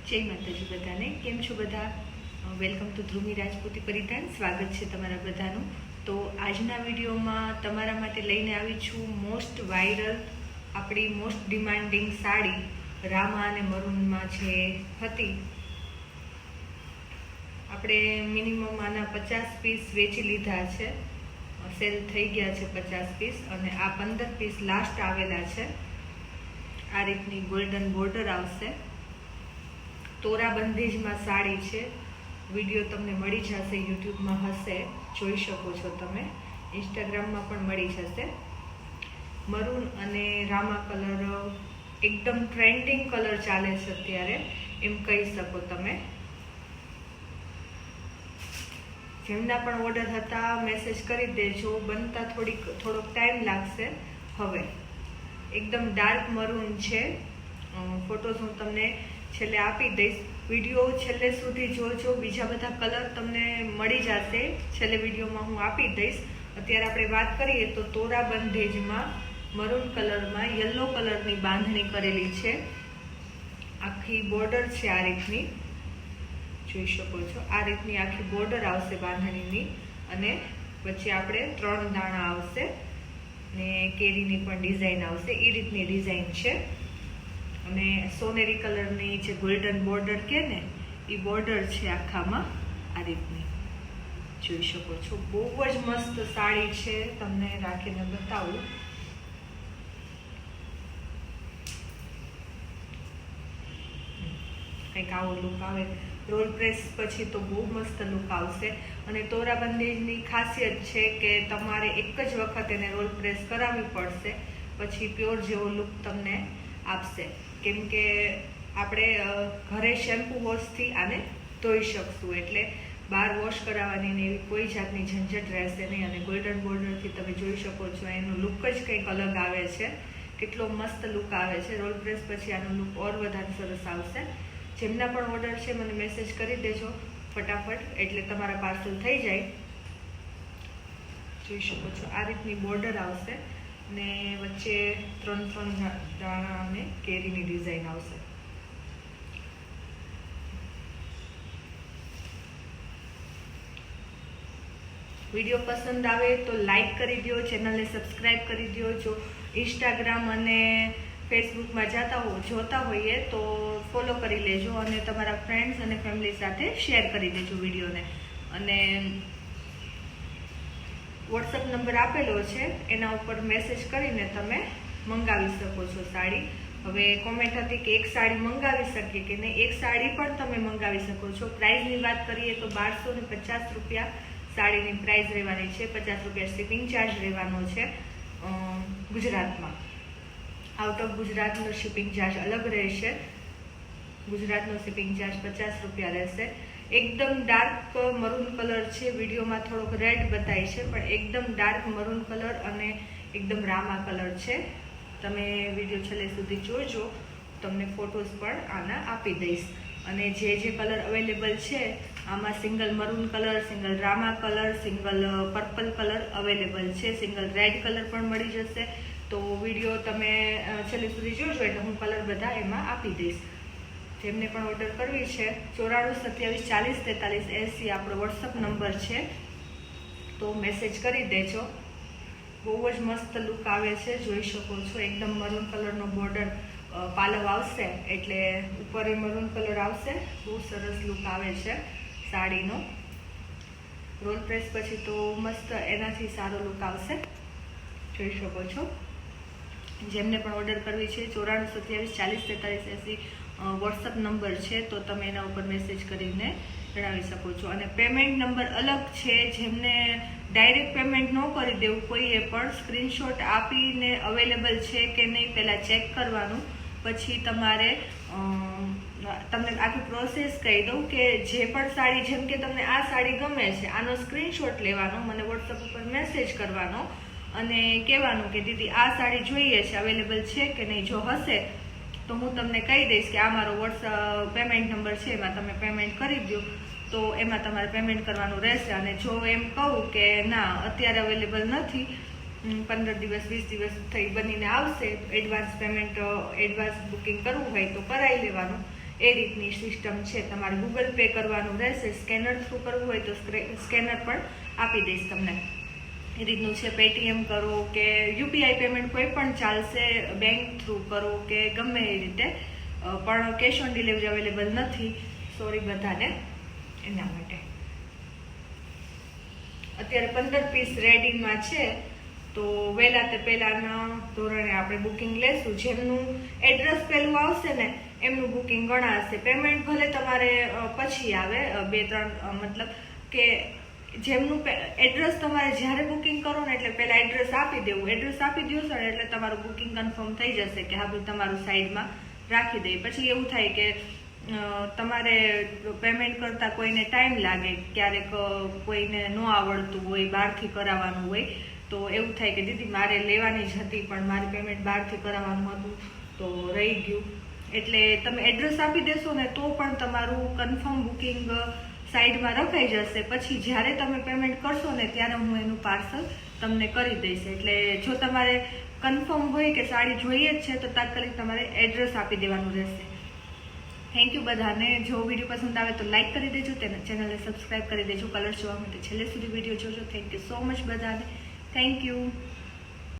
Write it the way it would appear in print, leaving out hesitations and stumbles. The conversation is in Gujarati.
જય માતાજી બધાને. કેમ છો બધા? Welcome to Dhrumi Rajputi Paridhan. સ્વાગત છે તમારા બધાનું. તો આજના વિડીયોમાં તમારા માટે લઈને આવી છું મોસ્ટ વાયરલ, આપણી મોસ્ટ ડિમાન્ડિંગ સાડી રામા અને મરૂનમાં જે હતી. આપણે મિનિમમ આના 50 પીસ વેચી લીધા છે, સેલ થઈ ગયા છે 50 પીસ, અને આ 15 પીસ લાસ્ટ આવેલા છે. આ રીતની ગોલ્ડન બોર્ડર આવશે. તોરા બંધેજમાં સાડી છે. વિડીયો તમને મળી જશે, યુટ્યુબમાં હશે, જોઈ શકો છો તમે. ઇન્સ્ટાગ્રામમાં પણ મળી જશે. મરૂન અને રામા કલર એકદમ ટ્રેન્ડિંગ કલર ચાલે છે અત્યારે, એમ કહી શકો તમે. જેમના પણ ઓર્ડર હતા મેસેજ કરી દેજો. બનતા થોડોક ટાઈમ લાગશે. હવે એકદમ ડાર્ક મરૂન છે. ફોટોઝ હું તમને છેલ્લે આપી દઈશ. વિડીયો છેલ્લે સુધી જોજો, બીજા બધા કલર તમને મળી જશે છેલ્લે વિડીયોમાં હું આપી દઈશ. અત્યારે આપણે વાત કરીએ તો તોરા બંધેજમાં મરૂન કલરમાં યલો કલરની બાંધણી કરેલી છે. આખી બોર્ડર છે આ રીતની, જોઈ શકો છો. આ રીતની આખી બોર્ડર આવશે બાંધણીની, અને વચ્ચે આપણે 3 દાણા આવશે ને કેરીની પણ ડિઝાઇન આવશે. એ રીતની ડિઝાઇન છે. અને સોનેરી કલરની જે ગોલ્ડન બોર્ડર કે ને, એ બોર્ડર છે આખામાં આ રીતની, જોઈ શકો છો. બહુ જ મસ્ત સાડી છે, તમને રાખીને બતાવું. કંઈક આવો લુક આવે. રોલ પ્રેસ પછી તો બહુ મસ્ત લુક આવશે. અને તોરા બંધેજની ખાસિયત છે કે તમારે એક જ વખત એને રોલ પ્રેસ કરાવવી પડશે, પછી પ્યોર જેવો લુક તમને આપશે. કેમ કે આપણે ઘરે શેમ્પુ વોશથી આને ધોઈ શકશું, એટલે બહાર વોશ કરાવવાની ને એવી કોઈ જાતની ઝંઝટ રહેશે નહીં. અને ગોલ્ડન બોર્ડરથી તમે જોઈ શકો છો એનું લુક જ કંઈક અલગ આવે છે. કેટલો મસ્ત લુક આવે છે. રોલ પ્રેસ પછી આનો લુક ઓર વધારે સરસ આવશે. જેમના પણ ઓર્ડર છે મને મેસેજ કરી દેજો ફટાફટ, એટલે તમારા પાર્સલ થઈ જાય. જોઈ શકો છો આ રીતની બોર્ડર આવશે, ને વચ્ચે 3 દાણા અને કેરીની ડિઝાઇન આવશે. વિડીયો પસંદ આવે તો લાઈક કરી દો, ચેનલને સબસ્ક્રાઈબ કરી દો. જો ઇન્સ્ટાગ્રામ અને ફેસબુકમાં જોતા હોઈએ તો ફોલો કરી લેજો, અને તમારા ફ્રેન્ડ્સ અને ફેમિલી સાથે શેર કરી દેજો વિડીયોને. અને વોટ્સઅપ નંબર આપેલો છે, એના ઉપર મેસેજ કરીને તમે મંગાવી શકો છો સાડી. હવે કોમેન્ટ હતી કે એક સાડી મંગાવી શકીએ કે નહીં. એક સાડી પણ તમે મંગાવી શકો છો. પ્રાઇસની વાત કરીએ તો 1250 રૂપિયા સાડીની પ્રાઇસ રહેવાની છે. 50 રૂપિયા શિપિંગ ચાર્જ રહેવાનો છે ગુજરાતમાં. આઉટ ઓફ ગુજરાતનો શિપિંગ ચાર્જ અલગ રહેશે. ગુજરાતનો શિપિંગ ચાર્જ 50 રૂપિયા રહેશે. એકદમ ડાર્ક મરૂન કલર છે. વિડીયોમાં થોડોક રેડ બતાય છે, પણ એકદમ ડાર્ક મરૂન કલર અને એકદમ રામા કલર છે. તમે વિડીયો છેલ્લે સુધી જોજો, તમને ફોટોઝ પણ આના આપી દઈશ. અને જે કલર અવેલેબલ છે આમાં single maroon colour, single Rama colour, single purple colour available છે. સિંગલ રેડ કલર પણ મળી જશે. તો વિડીયો તમે છેલ્લે સુધી જોજો, એટલે હું કલર બધા એમાં આપી દઈશ. જેમને પણ ઓર્ડર કરવી છે 94 27 40 43 80 આપણો વોટ્સઅપ નંબર છે, તો મેસેજ કરી દેજો. બહુ જ મસ્ત લુક આવે છે, જોઈ શકો છો. એકદમ મરૂન કલરનો બોર્ડર પાલવ આવશે, એટલે ઉપર મરૂન કલર આવશે. બહુ સરસ લુક આવે છે સાડીનો. રોલ પ્રેસ પછી તો મસ્ત એનાથી સારો લુક આવશે, જોઈ શકો છો. જેમને પણ ઓર્ડર કરવી છે 94 27 40 43 80 વોટ્સઅપ નંબર છે, તો તમે એના ઉપર મેસેજ કરીને જણાવી શકો છો. અને પેમેન્ટ નંબર અલગ છે. જેમને ડાયરેક્ટ પેમેન્ટ ન કરી દેવું કોઈએ પણ, સ્ક્રીનશોટ આપીને અવેલેબલ છે કે નહીં પહેલાં ચેક કરવાનું. પછી તમારે તમને આખી પ્રોસેસ કહી દઉં કે જે પણ સાડી, જેમ કે તમને આ સાડી ગમે છે, આનો સ્ક્રીનશોટ લેવાનો, મને વોટ્સઅપ ઉપર મેસેજ કરવાનો અને કહેવાનું કે દીદી આ સાડી જોઈએ છે, અવેલેબલ છે કે નહીં. જો હશે તો હું તમને કહી દઈશ કે આ મારો વોટ્સઅપ પેમેન્ટ નંબર છે, એમાં તમે પેમેન્ટ કરી દો, તો એમાં તમારે પેમેન્ટ કરવાનું રહેશે. અને જો એમ કહું કે ના અત્યારે અવેલેબલ નથી, 15 દિવસ 20 દિવસ થઈ બનીને આવશે, એડવાન્સ પેમેન્ટ એડવાન્સ બુકિંગ કરવું હોય તો કરાવી લેવાનું. એ રીતની સિસ્ટમ છે. તમારે ગૂગલ પે કરવાનું રહેશે, સ્કેનર થ્રુ કરવું હોય તો સ્કેનર પણ આપી દઈશ તમને. એ રીતનું છે. પેટીએમ કરો કે યુપીઆઈ પેમેન્ટ કોઈ પણ ચાલશે, બેંક થ્રુ કરો કે ગમે એ રીતે, પણ કેશ ઓન ડિલિવરી અવેલેબલ નથી. સોરી બધાને એના માટે. અત્યારે 15 પીસ રેડીમાં છે, તો વહેલા તે પહેલાના ધોરણે આપણે બુકિંગ લેશું. જેમનું એડ્રેસ પહેલું આવશે ને એમનું બુકિંગ ગણાશે. પેમેન્ટ ભલે તમારે પછી આવે 2-3, મતલબ કે જેમનું એડ્રેસ તમારે જ્યારે બુકિંગ કરો ને એટલે પહેલાં એડ્રેસ આપી દેવું. એડ્રેસ આપી દો છો ને એટલે તમારું બુકિંગ કન્ફર્મ થઈ જશે કે હા ભાઈ તમારું સાઈડમાં રાખી દઈએ. પછી એવું થાય કે તમારે પેમેન્ટ કરતાં કોઈને ટાઈમ લાગે, ક્યારેક કોઈને ન આવડતું હોય, બહારથી કરાવવાનું હોય, તો એવું થાય કે દીદી મારે લેવાની જ હતી પણ મારે પેમેન્ટ બહારથી કરાવવાનું હતું તો રહી ગયું. એટલે તમે એડ્રેસ આપી દેશો ને તો પણ તમારું કન્ફર્મ બુકિંગ સાઈડમાં રખાઈ જશે. પછી જ્યારે તમે પેમેન્ટ કરશો ને ત્યારે હું એનું પાર્સલ તમને કરી દઈશ. એટલે જો તમારે કન્ફર્મ હોય કે સાડી જોઈએ જ છે તો તાત્કાલિક તમારે એડ્રેસ આપી દેવાનું રહેશે. થેન્ક યુ બધાને. જો વિડીયો પસંદ આવે તો લાઈક કરી દેજો, તેને ચેનલને સબસ્ક્રાઈબ કરી દેજો. કલર જોવા માટે છેલ્લે સુધી વિડીયો જોજો. થેન્ક યુ સો મચ બધાને. Thank you.